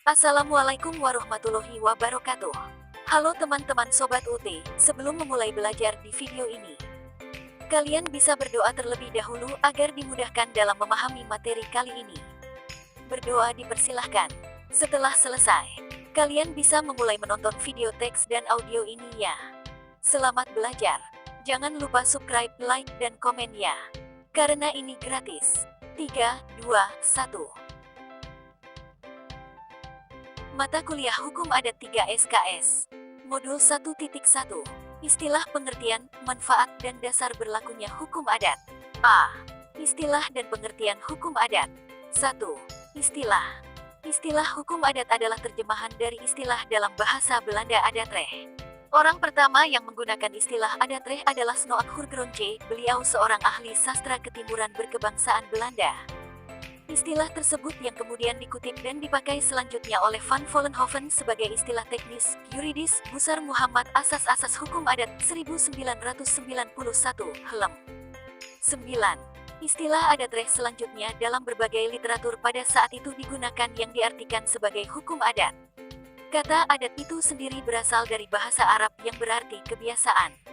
Assalamualaikum warahmatullahi wabarakatuh. Halo teman-teman Sobat UT, sebelum memulai belajar di video ini, kalian bisa berdoa terlebih dahulu agar dimudahkan dalam memahami materi kali ini. Berdoa dipersilahkan. Setelah selesai, kalian bisa memulai menonton video teks dan audio ini ya. Selamat belajar. Jangan lupa subscribe, like, dan komen ya. Karena ini gratis. 3, 2, 1. Mata Kuliah Hukum Adat 3 SKS. Modul 1.1. Istilah pengertian, manfaat, dan dasar berlakunya hukum adat. A. Istilah dan pengertian hukum adat. 1. Istilah. Istilah hukum adat adalah terjemahan dari istilah dalam bahasa Belanda adatrecht. Orang pertama yang menggunakan istilah adatrecht adalah Snoek Hurgronje, beliau seorang ahli sastra ketimuran berkebangsaan Belanda. Istilah tersebut yang kemudian dikutip dan dipakai selanjutnya oleh Van Vollenhoven sebagai istilah teknis, yuridis, Besar Muhammad Asas-Asas Hukum Adat 1991, Helm. 9. Istilah adatrecht selanjutnya dalam berbagai literatur pada saat itu digunakan yang diartikan sebagai hukum adat. Kata adat itu sendiri berasal dari bahasa Arab yang berarti kebiasaan.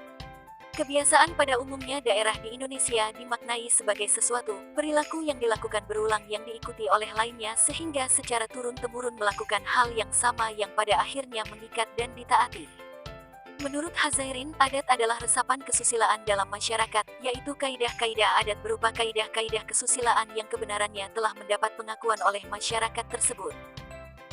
Kebiasaan pada umumnya daerah di Indonesia dimaknai sebagai sesuatu perilaku yang dilakukan berulang yang diikuti oleh lainnya sehingga secara turun-temurun melakukan hal yang sama yang pada akhirnya mengikat dan ditaati. Menurut Hazairin, adat adalah resapan kesusilaan dalam masyarakat, yaitu kaidah-kaidah adat berupa kaidah-kaidah kesusilaan yang kebenarannya telah mendapat pengakuan oleh masyarakat tersebut.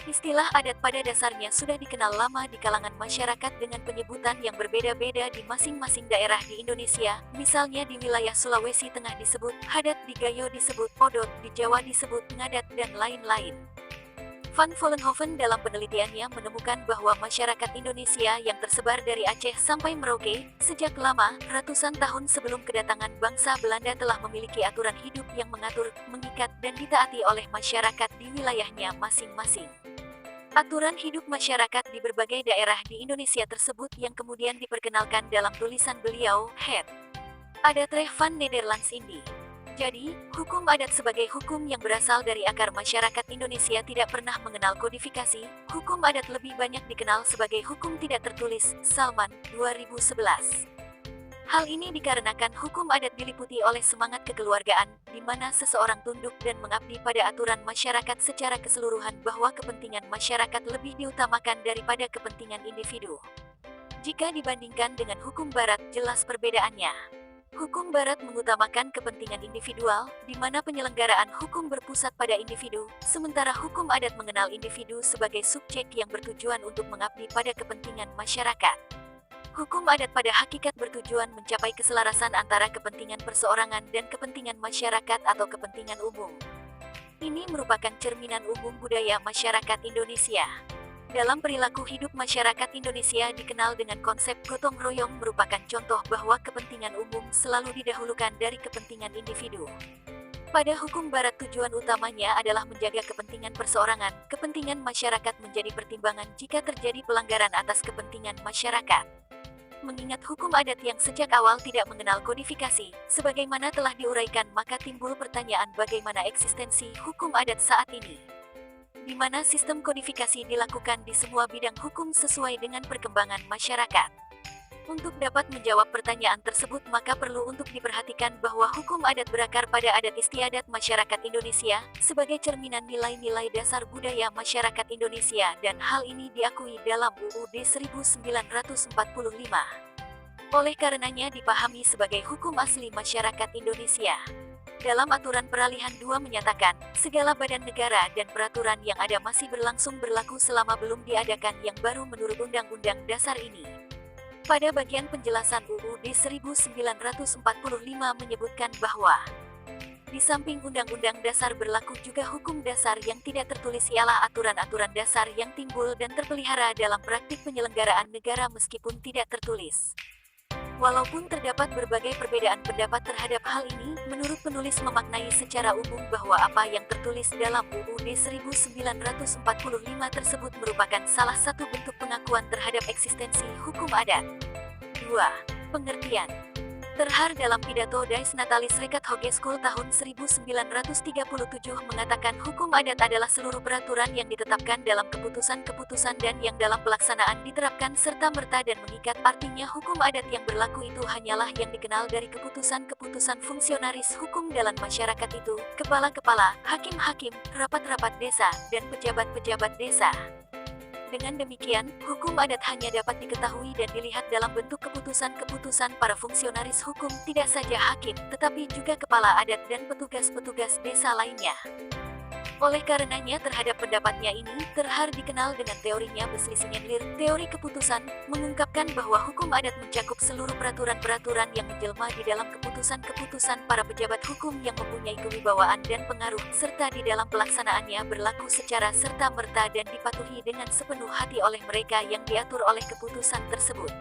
Istilah adat pada dasarnya sudah dikenal lama di kalangan masyarakat dengan penyebutan yang berbeda-beda di masing-masing daerah di Indonesia, misalnya di wilayah Sulawesi Tengah disebut hadat, di Gayo disebut podot, di Jawa disebut ngadat, dan lain-lain. Van Vollenhoven dalam penelitiannya menemukan bahwa masyarakat Indonesia yang tersebar dari Aceh sampai Merauke, sejak lama, ratusan tahun sebelum kedatangan bangsa Belanda telah memiliki aturan hidup yang mengatur, mengikat, dan ditaati oleh masyarakat di wilayahnya masing-masing. Aturan hidup masyarakat di berbagai daerah di Indonesia tersebut yang kemudian diperkenalkan dalam tulisan beliau, Het Adatrecht van Nederlands Indie. Jadi, hukum adat sebagai hukum yang berasal dari akar masyarakat Indonesia tidak pernah mengenal kodifikasi. Hukum adat lebih banyak dikenal sebagai hukum tidak tertulis, Salman, 2011. Hal ini dikarenakan hukum adat diliputi oleh semangat kekeluargaan, di mana seseorang tunduk dan mengabdi pada aturan masyarakat secara keseluruhan bahwa kepentingan masyarakat lebih diutamakan daripada kepentingan individu. Jika dibandingkan dengan hukum barat, jelas perbedaannya. Hukum barat mengutamakan kepentingan individual, di mana penyelenggaraan hukum berpusat pada individu, sementara hukum adat mengenal individu sebagai subjek yang bertujuan untuk mengabdi pada kepentingan masyarakat. Hukum adat pada hakikat bertujuan mencapai keselarasan antara kepentingan perseorangan dan kepentingan masyarakat atau kepentingan umum. Ini merupakan cerminan umum budaya masyarakat Indonesia. Dalam perilaku hidup masyarakat Indonesia dikenal dengan konsep gotong royong merupakan contoh bahwa kepentingan umum selalu didahulukan dari kepentingan individu. Pada hukum barat tujuan utamanya adalah menjaga kepentingan perseorangan, kepentingan masyarakat menjadi pertimbangan jika terjadi pelanggaran atas kepentingan masyarakat. Mengingat hukum adat yang sejak awal tidak mengenal kodifikasi, sebagaimana telah diuraikan maka timbul pertanyaan bagaimana eksistensi hukum adat saat ini. Di mana sistem kodifikasi dilakukan di semua bidang hukum sesuai dengan perkembangan masyarakat. Untuk dapat menjawab pertanyaan tersebut maka perlu untuk diperhatikan bahwa hukum adat berakar pada adat istiadat masyarakat Indonesia, sebagai cerminan nilai-nilai dasar budaya masyarakat Indonesia dan hal ini diakui dalam UUD 1945. Oleh karenanya dipahami sebagai hukum asli masyarakat Indonesia. Dalam aturan peralihan 2 menyatakan, segala badan negara dan peraturan yang ada masih berlaku selama belum diadakan yang baru menurut Undang-Undang Dasar ini. Pada bagian penjelasan UUD 1945 menyebutkan bahwa di samping Undang-Undang Dasar berlaku juga hukum dasar yang tidak tertulis ialah aturan-aturan dasar yang timbul dan terpelihara dalam praktik penyelenggaraan negara meskipun tidak tertulis. Walaupun terdapat berbagai perbedaan pendapat terhadap hal ini, menurut penulis memaknai secara umum bahwa apa yang tertulis dalam UUD 1945 tersebut merupakan salah satu bentuk pengakuan terhadap eksistensi hukum adat. 2. Pengertian. Terhar dalam pidato Dies Natalis Rekat Hoge School tahun 1937 mengatakan hukum adat adalah seluruh peraturan yang ditetapkan dalam keputusan-keputusan dan yang dalam pelaksanaan diterapkan serta-merta dan mengikat. Artinya hukum adat yang berlaku itu hanyalah yang dikenal dari keputusan-keputusan fungsionaris hukum dalam masyarakat itu, kepala-kepala, hakim-hakim, rapat-rapat desa, dan pejabat-pejabat desa. Dengan demikian, hukum adat hanya dapat diketahui dan dilihat dalam bentuk keputusan-keputusan para fungsionaris hukum, tidak saja hakim, tetapi juga kepala adat dan petugas-petugas desa lainnya. Oleh karenanya terhadap pendapatnya ini, Terhar dikenal dengan teorinya Beschließungen, teori keputusan, mengungkapkan bahwa hukum adat mencakup seluruh peraturan-peraturan yang menjelma di dalam keputusan-keputusan para pejabat hukum yang mempunyai kewibawaan dan pengaruh, serta di dalam pelaksanaannya berlaku secara serta-merta dan dipatuhi dengan sepenuh hati oleh mereka yang diatur oleh keputusan tersebut.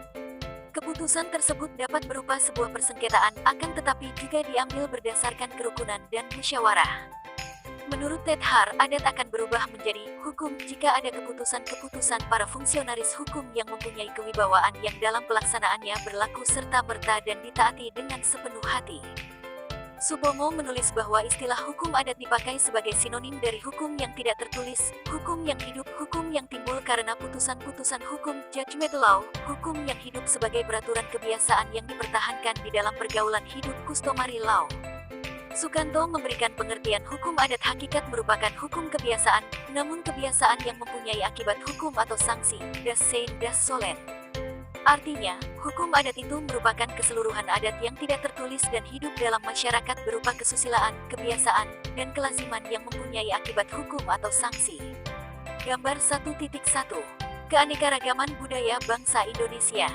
Keputusan tersebut dapat berupa sebuah persengketaan, akan tetapi juga diambil berdasarkan kerukunan dan musyawarah. Menurut Terhar, adat akan berubah menjadi hukum jika ada keputusan-keputusan para fungsionaris hukum yang mempunyai kewibawaan yang dalam pelaksanaannya berlaku serta-merta dan ditaati dengan sepenuh hati. Subomo menulis bahwa istilah hukum adat dipakai sebagai sinonim dari hukum yang tidak tertulis, hukum yang hidup, hukum yang timbul karena putusan-putusan hukum, judgment law, hukum yang hidup sebagai peraturan kebiasaan yang dipertahankan di dalam pergaulan hidup, customary law. Sukanto memberikan pengertian hukum adat hakikat merupakan hukum kebiasaan, namun kebiasaan yang mempunyai akibat hukum atau sanksi, das Sein, das Sollen. Artinya, hukum adat itu merupakan keseluruhan adat yang tidak tertulis dan hidup dalam masyarakat berupa kesusilaan, kebiasaan, dan kelaziman yang mempunyai akibat hukum atau sanksi. Gambar 1.1. Keanekaragaman budaya bangsa Indonesia.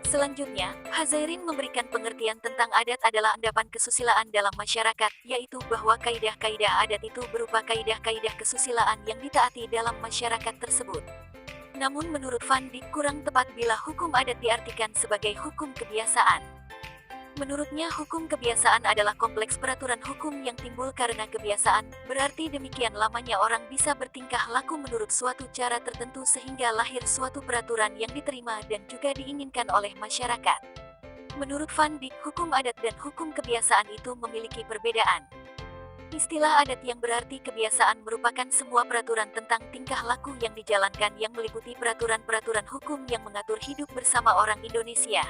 Selanjutnya, Hazairin memberikan pengertian tentang adat adalah endapan kesusilaan dalam masyarakat, yaitu bahwa kaidah-kaidah adat itu berupa kaidah-kaidah kesusilaan yang ditaati dalam masyarakat tersebut. Namun menurut Van Dijk kurang tepat bila hukum adat diartikan sebagai hukum kebiasaan. Menurutnya hukum kebiasaan adalah kompleks peraturan hukum yang timbul karena kebiasaan, berarti demikian lamanya orang bisa bertingkah laku menurut suatu cara tertentu sehingga lahir suatu peraturan yang diterima dan juga diinginkan oleh masyarakat. Menurut Van Dijk, hukum adat dan hukum kebiasaan itu memiliki perbedaan. Istilah adat yang berarti kebiasaan merupakan semua peraturan tentang tingkah laku yang dijalankan yang meliputi peraturan-peraturan hukum yang mengatur hidup bersama orang Indonesia.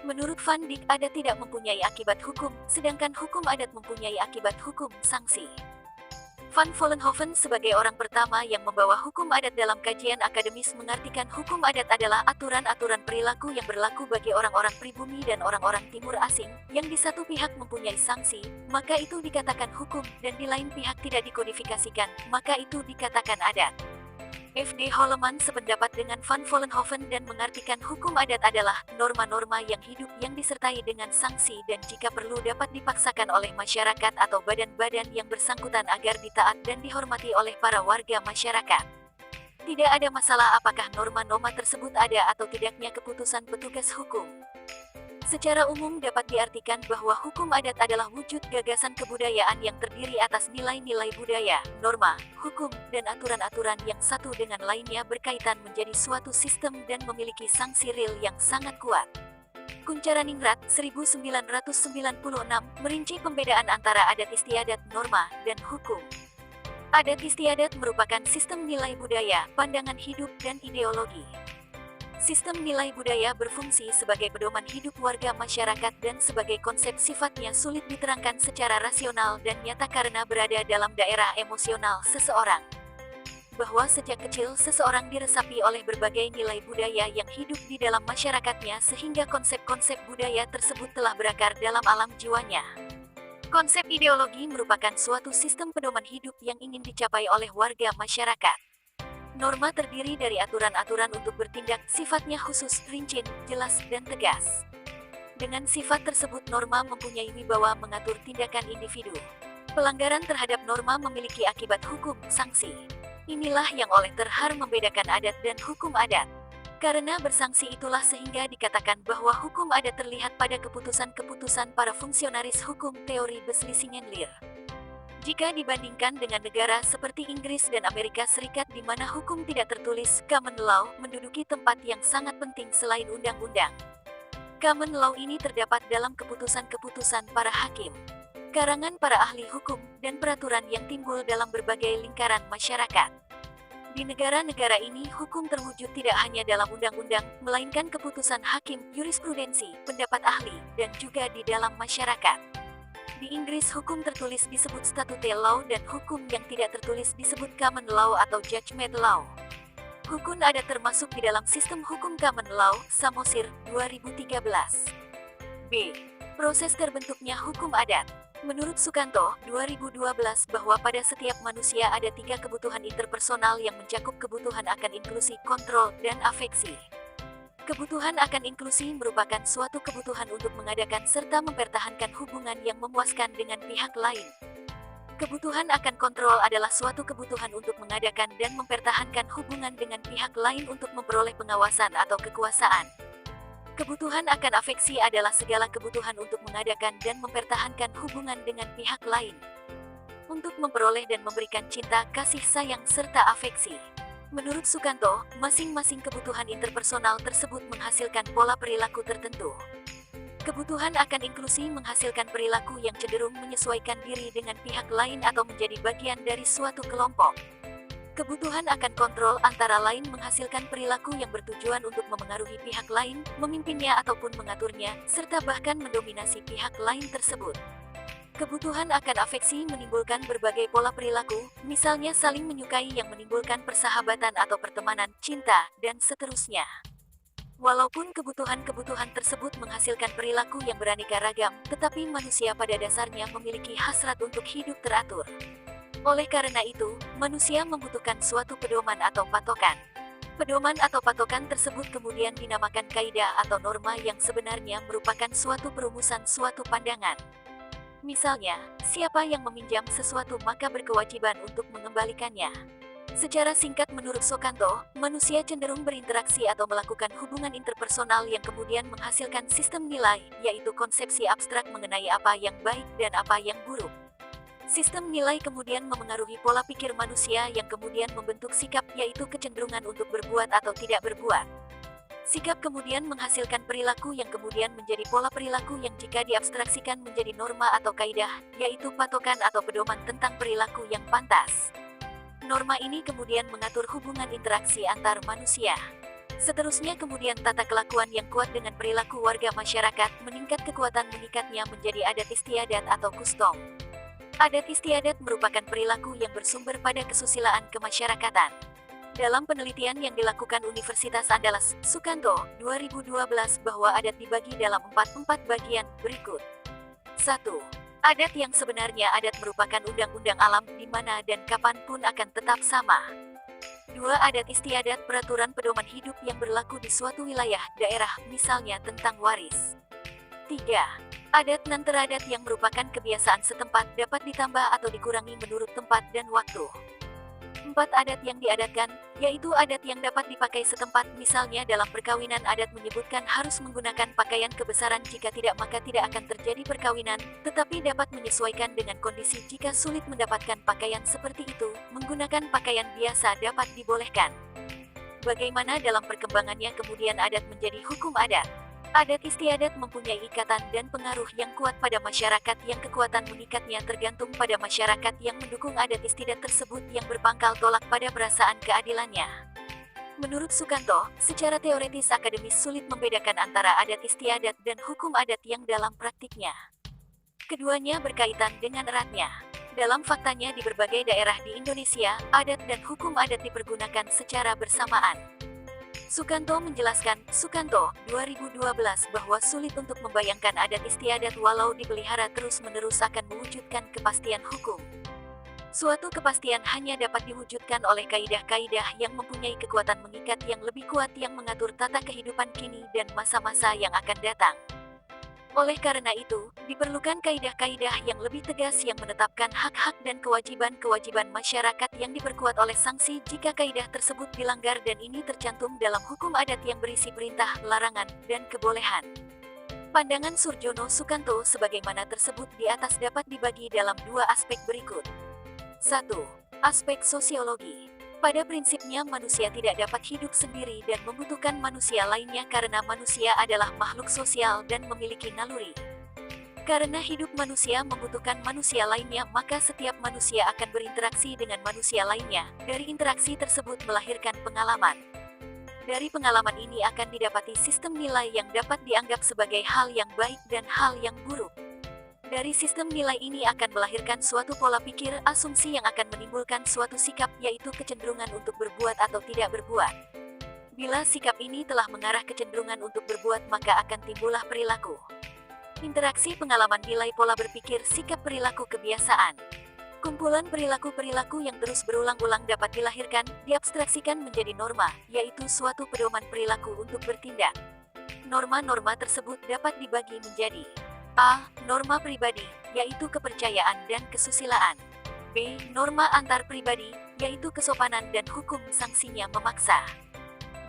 Menurut Van Dijk, adat tidak mempunyai akibat hukum, sedangkan hukum adat mempunyai akibat hukum, sanksi. Van Vollenhoven sebagai orang pertama yang membawa hukum adat dalam kajian akademis mengartikan hukum adat adalah aturan-aturan perilaku yang berlaku bagi orang-orang pribumi dan orang-orang timur asing, yang di satu pihak mempunyai sanksi, maka itu dikatakan hukum, dan di lain pihak tidak dikodifikasikan, maka itu dikatakan adat. F.D. Holleman sependapat dengan Van Vollenhoven dan mengartikan hukum adat adalah norma-norma yang hidup yang disertai dengan sanksi dan jika perlu dapat dipaksakan oleh masyarakat atau badan-badan yang bersangkutan agar ditaat dan dihormati oleh para warga masyarakat. Tidak ada masalah apakah norma-norma tersebut ada atau tidaknya keputusan petugas hukum. Secara umum dapat diartikan bahwa hukum adat adalah wujud gagasan kebudayaan yang terdiri atas nilai-nilai budaya, norma, hukum, dan aturan-aturan yang satu dengan lainnya berkaitan menjadi suatu sistem dan memiliki sanksi real yang sangat kuat. Kuncharaningrat, 1996, merinci pembedaan antara adat istiadat, norma, dan hukum. Adat istiadat merupakan sistem nilai budaya, pandangan hidup, dan ideologi. Sistem nilai budaya berfungsi sebagai pedoman hidup warga masyarakat dan sebagai konsep sifatnya sulit diterangkan secara rasional dan nyata karena berada dalam daerah emosional seseorang. Bahwa sejak kecil seseorang diresapi oleh berbagai nilai budaya yang hidup di dalam masyarakatnya sehingga konsep-konsep budaya tersebut telah berakar dalam alam jiwanya. Konsep ideologi merupakan suatu sistem pedoman hidup yang ingin dicapai oleh warga masyarakat. Norma terdiri dari aturan-aturan untuk bertindak, sifatnya khusus, rinci, jelas, dan tegas. Dengan sifat tersebut norma mempunyai wibawa mengatur tindakan individu. Pelanggaran terhadap norma memiliki akibat hukum, sanksi. Inilah yang oleh Terhar membedakan adat dan hukum adat. Karena bersanksi itulah sehingga dikatakan bahwa hukum adat terlihat pada keputusan-keputusan para fungsionaris hukum, teori Beschließungen. Jika dibandingkan dengan negara seperti Inggris dan Amerika Serikat di mana hukum tidak tertulis, common law, menduduki tempat yang sangat penting selain undang-undang. Common law ini terdapat dalam keputusan-keputusan para hakim, karangan para ahli hukum, dan peraturan yang timbul dalam berbagai lingkaran masyarakat. Di negara-negara ini, hukum terwujud tidak hanya dalam undang-undang, melainkan keputusan hakim, jurisprudensi, pendapat ahli, dan juga di dalam masyarakat. Di Inggris, hukum tertulis disebut statute law dan hukum yang tidak tertulis disebut common law atau judgment law. Hukum adat termasuk di dalam sistem hukum common law, Samosir, 2013. B. Proses terbentuknya hukum adat. Menurut Sukanto, 2012 bahwa pada setiap manusia ada 3 kebutuhan interpersonal yang mencakup kebutuhan akan inklusi, kontrol, dan afeksi. Kebutuhan akan inklusi merupakan suatu kebutuhan untuk mengadakan serta mempertahankan hubungan yang memuaskan dengan pihak lain. Kebutuhan akan kontrol adalah suatu kebutuhan untuk mengadakan dan mempertahankan hubungan dengan pihak lain untuk memperoleh pengawasan atau kekuasaan. Kebutuhan akan afeksi adalah segala kebutuhan untuk mengadakan dan mempertahankan hubungan dengan pihak lain. Untuk memperoleh dan memberikan cinta, kasih sayang, serta afeksi. Menurut Sukanto, masing-masing kebutuhan interpersonal tersebut menghasilkan pola perilaku tertentu. Kebutuhan akan inklusi menghasilkan perilaku yang cenderung menyesuaikan diri dengan pihak lain atau menjadi bagian dari suatu kelompok. Kebutuhan akan kontrol antara lain menghasilkan perilaku yang bertujuan untuk memengaruhi pihak lain, memimpinnya ataupun mengaturnya, serta bahkan mendominasi pihak lain tersebut. Kebutuhan akan afeksi menimbulkan berbagai pola perilaku, misalnya saling menyukai yang menimbulkan persahabatan atau pertemanan, cinta, dan seterusnya. Walaupun kebutuhan-kebutuhan tersebut menghasilkan perilaku yang beraneka ragam, tetapi manusia pada dasarnya memiliki hasrat untuk hidup teratur. Oleh karena itu, manusia membutuhkan suatu pedoman atau patokan. Pedoman atau patokan tersebut kemudian dinamakan kaidah atau norma yang sebenarnya merupakan suatu perumusan suatu pandangan. Misalnya, siapa yang meminjam sesuatu maka berkewajiban untuk mengembalikannya. Secara singkat menurut Sukanto, manusia cenderung berinteraksi atau melakukan hubungan interpersonal yang kemudian menghasilkan sistem nilai, yaitu konsepsi abstrak mengenai apa yang baik dan apa yang buruk. Sistem nilai kemudian memengaruhi pola pikir manusia yang kemudian membentuk sikap, yaitu kecenderungan untuk berbuat atau tidak berbuat. Sikap kemudian menghasilkan perilaku yang kemudian menjadi pola perilaku yang jika diabstraksikan menjadi norma atau kaidah, yaitu patokan atau pedoman tentang perilaku yang pantas. Norma ini kemudian mengatur hubungan interaksi antar manusia. Seterusnya kemudian tata kelakuan yang kuat dengan perilaku warga masyarakat, meningkat kekuatan mengikatnya menjadi adat istiadat atau kustom. Adat istiadat merupakan perilaku yang bersumber pada kesusilaan kemasyarakatan. Dalam penelitian yang dilakukan Universitas Andalas, Sukanto, 2012 bahwa adat dibagi dalam 4 bagian berikut. 1. Adat yang sebenarnya adat merupakan undang-undang alam di mana dan kapanpun akan tetap sama. 2. Adat istiadat peraturan pedoman hidup yang berlaku di suatu wilayah, daerah, misalnya tentang waris. 3. Adat non teradat yang merupakan kebiasaan setempat dapat ditambah atau dikurangi menurut tempat dan waktu. 4. Adat yang diadatkan, yaitu adat yang dapat dipakai setempat, misalnya dalam perkawinan adat menyebutkan harus menggunakan pakaian kebesaran jika tidak maka tidak akan terjadi perkawinan, tetapi dapat menyesuaikan dengan kondisi jika sulit mendapatkan pakaian seperti itu, menggunakan pakaian biasa dapat dibolehkan. Bagaimana dalam perkembangannya kemudian adat menjadi hukum adat? Adat istiadat mempunyai ikatan dan pengaruh yang kuat pada masyarakat yang kekuatan mengikatnya tergantung pada masyarakat yang mendukung adat istiadat tersebut yang berpangkal tolak pada perasaan keadilannya. Menurut Sukanto, secara teoritis akademis sulit membedakan antara adat istiadat dan hukum adat yang dalam praktiknya. Keduanya berkaitan dengan eratnya. Dalam faktanya di berbagai daerah di Indonesia, adat dan hukum adat dipergunakan secara bersamaan. Sukanto menjelaskan, Sukanto, 2012 bahwa sulit untuk membayangkan adat istiadat walau dipelihara terus-menerus akan mewujudkan kepastian hukum. Suatu kepastian hanya dapat diwujudkan oleh kaidah-kaidah yang mempunyai kekuatan mengikat yang lebih kuat yang mengatur tata kehidupan kini dan masa-masa yang akan datang. Oleh karena itu, diperlukan kaidah-kaidah yang lebih tegas yang menetapkan hak-hak dan kewajiban-kewajiban masyarakat yang diperkuat oleh sanksi jika kaidah tersebut dilanggar dan ini tercantum dalam hukum adat yang berisi perintah, larangan, dan kebolehan. Pandangan Surjono Sukanto sebagaimana tersebut di atas dapat dibagi dalam 2 aspek berikut. 1. Aspek sosiologi. Pada prinsipnya manusia tidak dapat hidup sendiri dan membutuhkan manusia lainnya karena manusia adalah makhluk sosial dan memiliki naluri. Karena hidup manusia membutuhkan manusia lainnya, maka setiap manusia akan berinteraksi dengan manusia lainnya. Dari interaksi tersebut melahirkan pengalaman. Dari pengalaman ini akan didapati sistem nilai yang dapat dianggap sebagai hal yang baik dan hal yang buruk. Dari sistem nilai ini akan melahirkan suatu pola pikir, asumsi yang akan menimbulkan suatu sikap, yaitu kecenderungan untuk berbuat atau tidak berbuat. Bila sikap ini telah mengarah kecenderungan untuk berbuat, maka akan timbullah perilaku. Interaksi pengalaman nilai pola berpikir, sikap, perilaku, kebiasaan. Kumpulan perilaku-perilaku yang terus berulang-ulang dapat dilahirkan, diabstraksikan menjadi norma, yaitu suatu pedoman perilaku untuk bertindak. Norma-norma tersebut dapat dibagi menjadi A. Norma pribadi, yaitu kepercayaan dan kesusilaan. B. Norma antar pribadi, yaitu kesopanan dan hukum sanksinya memaksa.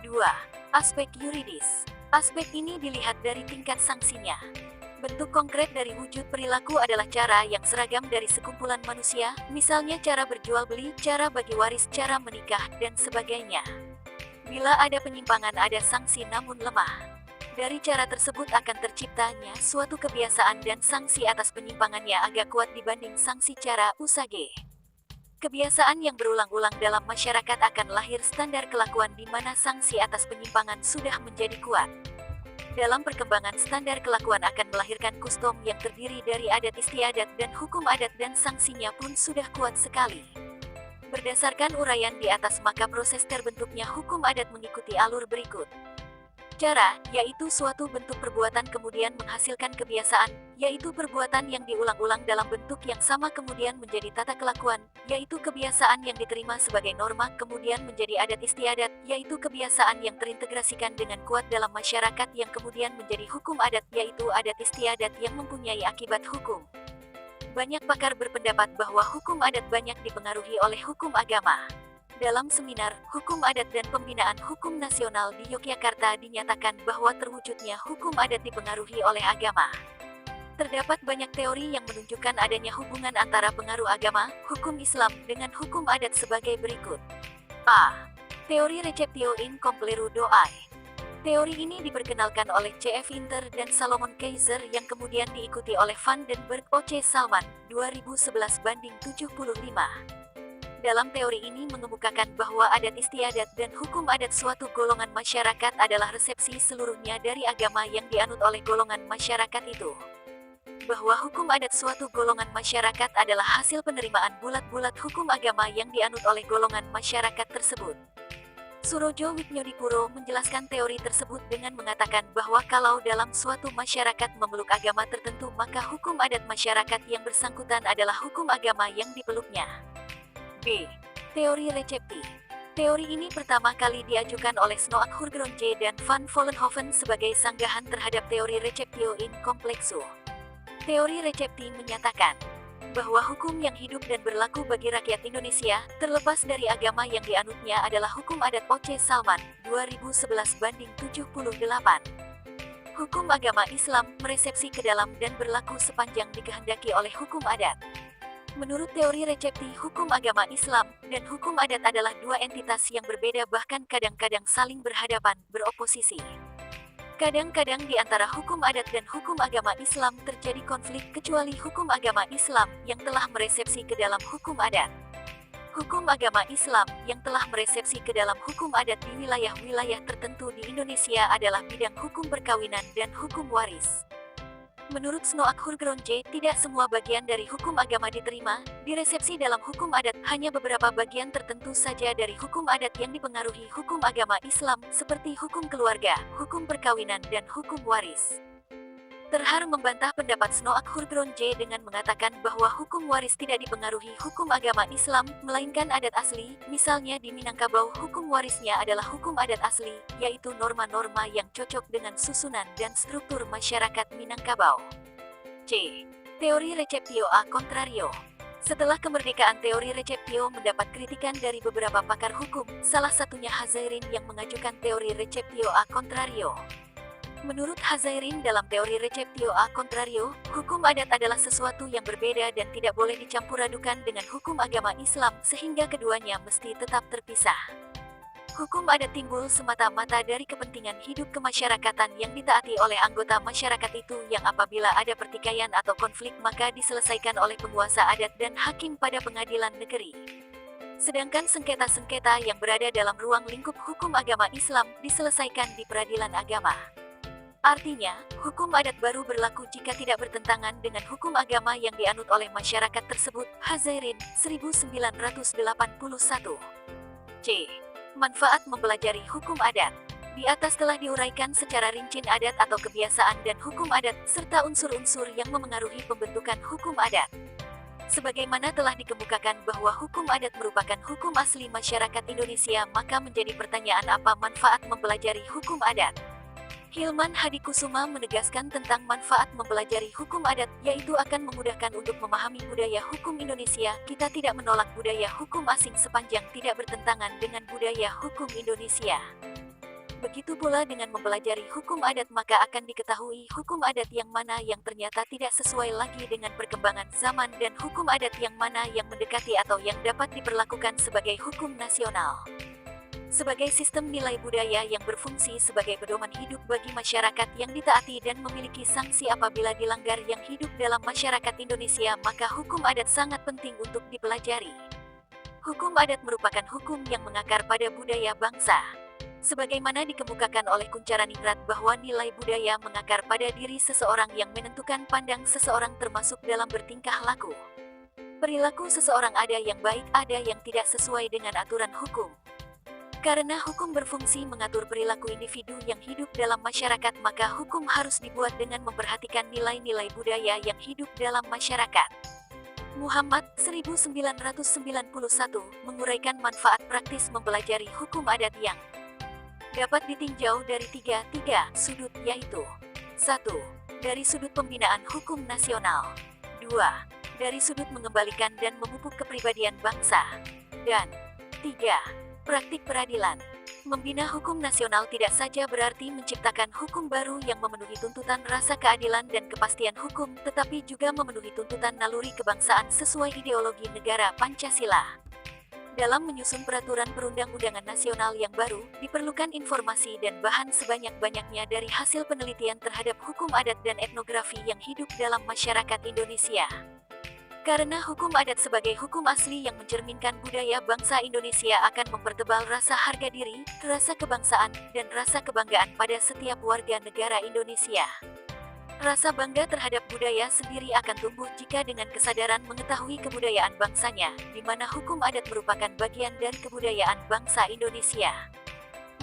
2. Aspek yuridis. Aspek ini dilihat dari tingkat sanksinya. Bentuk konkret dari wujud perilaku adalah cara yang seragam dari sekumpulan manusia, misalnya cara berjual beli, cara bagi waris, cara menikah, dan sebagainya. Bila ada penyimpangan ada sanksi namun lemah. Dari cara tersebut akan terciptanya suatu kebiasaan dan sanksi atas penyimpangannya agak kuat dibanding sanksi cara usage. Kebiasaan yang berulang-ulang dalam masyarakat akan lahir standar kelakuan di mana sanksi atas penyimpangan sudah menjadi kuat. Dalam perkembangan standar kelakuan akan melahirkan kustom yang terdiri dari adat istiadat dan hukum adat dan sanksinya pun sudah kuat sekali. Berdasarkan uraian di atas maka proses terbentuknya hukum adat mengikuti alur berikut. Cara, yaitu suatu bentuk perbuatan kemudian menghasilkan kebiasaan, yaitu perbuatan yang diulang-ulang dalam bentuk yang sama kemudian menjadi tata kelakuan, yaitu kebiasaan yang diterima sebagai norma kemudian menjadi adat istiadat, yaitu kebiasaan yang terintegrasikan dengan kuat dalam masyarakat yang kemudian menjadi hukum adat, yaitu adat istiadat yang mempunyai akibat hukum. Banyak pakar berpendapat bahwa hukum adat banyak dipengaruhi oleh hukum agama. Dalam seminar Hukum Adat dan Pembinaan Hukum Nasional di Yogyakarta dinyatakan bahwa terwujudnya hukum adat dipengaruhi oleh agama. Terdapat banyak teori yang menunjukkan adanya hubungan antara pengaruh agama, hukum Islam, dengan hukum adat sebagai berikut. A. Teori Receptio in Complero Doi. Teori ini diperkenalkan oleh C.F. Inter dan Salomon Kaiser yang kemudian diikuti oleh Van den Berg O.C. Salman, 2011-75. Dalam teori ini mengemukakan bahwa adat istiadat dan hukum adat suatu golongan masyarakat adalah resepsi seluruhnya dari agama yang dianut oleh golongan masyarakat itu. Bahwa hukum adat suatu golongan masyarakat adalah hasil penerimaan bulat-bulat hukum agama yang dianut oleh golongan masyarakat tersebut. Surojo Wiknyodipuro menjelaskan teori tersebut dengan mengatakan bahwa kalau dalam suatu masyarakat memeluk agama tertentu maka hukum adat masyarakat yang bersangkutan adalah hukum agama yang dipeluknya. B. Teori Recepti. Teori ini pertama kali diajukan oleh Snoak Hurgronje dan Van Vollenhoven sebagai sanggahan terhadap teori Receptio in Complexo. Teori Recepti menyatakan bahwa hukum yang hidup dan berlaku bagi rakyat Indonesia, terlepas dari agama yang dianutnya adalah hukum adat O.C. Salman, 2011-78. Hukum agama Islam meresepsi ke dalam dan berlaku sepanjang dikehendaki oleh hukum adat. Menurut teori Recepti, hukum agama Islam dan hukum adat adalah dua entitas yang berbeda bahkan kadang-kadang saling berhadapan, beroposisi. Kadang-kadang di antara hukum adat dan hukum agama Islam terjadi konflik kecuali hukum agama Islam yang telah meresepsi ke dalam hukum adat. Hukum agama Islam yang telah meresepsi ke dalam hukum adat di wilayah-wilayah tertentu di Indonesia adalah bidang hukum perkawinan dan hukum waris. Menurut Snoak Hurgronje, tidak semua bagian dari hukum agama diterima, diresepsi dalam hukum adat, hanya beberapa bagian tertentu saja dari hukum adat yang dipengaruhi hukum agama Islam, seperti hukum keluarga, hukum perkawinan, dan hukum waris. Terhar membantah pendapat Snoak Hurgronje dengan mengatakan bahwa hukum waris tidak dipengaruhi hukum agama Islam, melainkan adat asli, misalnya di Minangkabau hukum warisnya adalah hukum adat asli, yaitu norma-norma yang cocok dengan susunan dan struktur masyarakat Minangkabau. C. Teori Receptio a Contrario. Setelah kemerdekaan teori Receptio mendapat kritikan dari beberapa pakar hukum, salah satunya Hazairin yang mengajukan teori Receptio a Contrario. Menurut Hazairin dalam teori receptio a contrario, hukum adat adalah sesuatu yang berbeda dan tidak boleh dicampur adukan dengan hukum agama Islam sehingga keduanya mesti tetap terpisah. Hukum adat timbul semata-mata dari kepentingan hidup kemasyarakatan yang ditaati oleh anggota masyarakat itu yang apabila ada pertikaian atau konflik maka diselesaikan oleh penguasa adat dan hakim pada pengadilan negeri. Sedangkan sengketa-sengketa yang berada dalam ruang lingkup hukum agama Islam diselesaikan di peradilan agama. Artinya, hukum adat baru berlaku jika tidak bertentangan dengan hukum agama yang dianut oleh masyarakat tersebut. Hazairin, 1981. C. Manfaat mempelajari hukum adat. Di atas telah diuraikan secara rinci adat atau kebiasaan dan hukum adat, serta unsur-unsur yang memengaruhi pembentukan hukum adat. Sebagaimana telah dikemukakan bahwa hukum adat merupakan hukum asli masyarakat Indonesia, maka menjadi pertanyaan apa manfaat mempelajari hukum adat. Hilman Hadikusuma menegaskan tentang manfaat mempelajari hukum adat, yaitu akan memudahkan untuk memahami budaya hukum Indonesia. Kita tidak menolak budaya hukum asing sepanjang tidak bertentangan dengan budaya hukum Indonesia. Begitu pula dengan mempelajari hukum adat maka akan diketahui hukum adat yang mana yang ternyata tidak sesuai lagi dengan perkembangan zaman dan hukum adat yang mana yang mendekati atau yang dapat diperlakukan sebagai hukum nasional. Sebagai sistem nilai budaya yang berfungsi sebagai pedoman hidup bagi masyarakat yang ditaati dan memiliki sanksi apabila dilanggar yang hidup dalam masyarakat Indonesia, maka hukum adat sangat penting untuk dipelajari. Hukum adat merupakan hukum yang mengakar pada budaya bangsa. Sebagaimana dikemukakan oleh Kuncaraningrat bahwa nilai budaya mengakar pada diri seseorang yang menentukan pandang seseorang termasuk dalam bertingkah laku. Perilaku seseorang ada yang baik, ada yang tidak sesuai dengan aturan hukum. Karena hukum berfungsi mengatur perilaku individu yang hidup dalam masyarakat, maka hukum harus dibuat dengan memperhatikan nilai-nilai budaya yang hidup dalam masyarakat. Muhammad, 1991, menguraikan manfaat praktis mempelajari hukum adat yang dapat ditinjau dari tiga sudut, yaitu 1. Dari sudut pembinaan hukum nasional. 2. Dari sudut mengembalikan dan memupuk kepribadian bangsa. Dan 3. Praktik peradilan. Membina hukum nasional tidak saja berarti menciptakan hukum baru yang memenuhi tuntutan rasa keadilan dan kepastian hukum, tetapi juga memenuhi tuntutan naluri kebangsaan sesuai ideologi negara Pancasila. Dalam menyusun peraturan perundang-undangan nasional yang baru, diperlukan informasi dan bahan sebanyak-banyaknya dari hasil penelitian terhadap hukum adat dan etnografi yang hidup dalam masyarakat Indonesia. Karena hukum adat sebagai hukum asli yang mencerminkan budaya bangsa Indonesia akan mempertebal rasa harga diri, rasa kebangsaan, dan rasa kebanggaan pada setiap warga negara Indonesia. Rasa bangga terhadap budaya sendiri akan tumbuh jika dengan kesadaran mengetahui kebudayaan bangsanya, di mana hukum adat merupakan bagian dari kebudayaan bangsa Indonesia.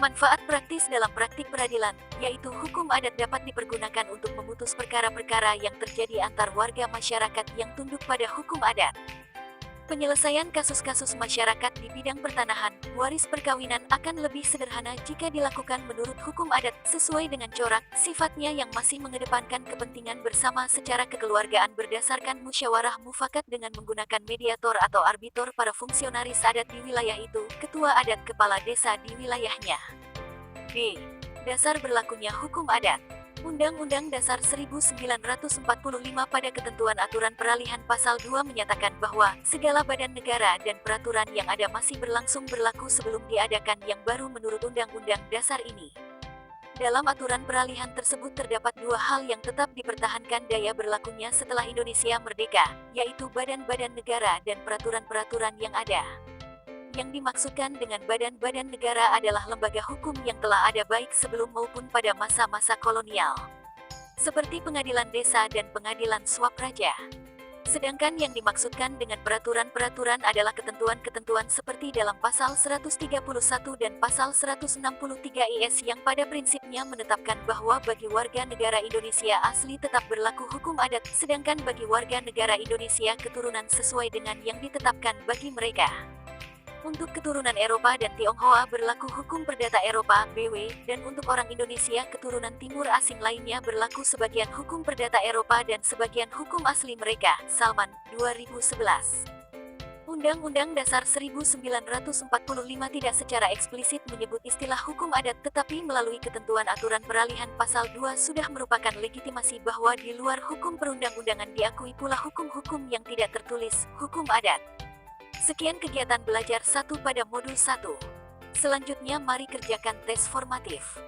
Manfaat praktis dalam praktik peradilan, yaitu hukum adat dapat dipergunakan untuk memutus perkara-perkara yang terjadi antar warga masyarakat yang tunduk pada hukum adat. Penyelesaian kasus-kasus masyarakat di bidang pertanahan, waris perkawinan akan lebih sederhana jika dilakukan menurut hukum adat, sesuai dengan corak, sifatnya yang masih mengedepankan kepentingan bersama secara kekeluargaan berdasarkan musyawarah mufakat dengan menggunakan mediator atau arbitor para fungsionaris adat di wilayah itu, ketua adat kepala desa di wilayahnya. B. Dasar berlakunya hukum adat. Undang-Undang Dasar 1945 pada ketentuan aturan peralihan pasal 2 menyatakan bahwa segala badan negara dan peraturan yang ada masih berlangsung berlaku sebelum diadakan yang baru menurut Undang-Undang Dasar ini. Dalam aturan peralihan tersebut terdapat dua hal yang tetap dipertahankan daya berlakunya setelah Indonesia merdeka, yaitu badan-badan negara dan peraturan-peraturan yang ada. Yang dimaksudkan dengan badan-badan negara adalah lembaga hukum yang telah ada baik sebelum maupun pada masa-masa kolonial, seperti pengadilan desa dan pengadilan swapraja. Sedangkan yang dimaksudkan dengan peraturan-peraturan adalah ketentuan-ketentuan seperti dalam pasal 131 dan pasal 163 IS yang pada prinsipnya menetapkan bahwa bagi warga negara Indonesia asli tetap berlaku hukum adat, sedangkan bagi warga negara Indonesia keturunan sesuai dengan yang ditetapkan bagi mereka. Untuk keturunan Eropa dan Tionghoa berlaku hukum perdata Eropa (BW), dan untuk orang Indonesia keturunan timur asing lainnya berlaku sebagian hukum perdata Eropa dan sebagian hukum asli mereka. Salman, 2011. Undang-Undang Dasar 1945 tidak secara eksplisit menyebut istilah hukum adat, tetapi melalui ketentuan aturan peralihan pasal 2 sudah merupakan legitimasi bahwa di luar hukum perundang-undangan diakui pula hukum-hukum yang tidak tertulis, hukum adat. Sekian kegiatan belajar 1 pada modul 1. Selanjutnya mari kerjakan tes formatif.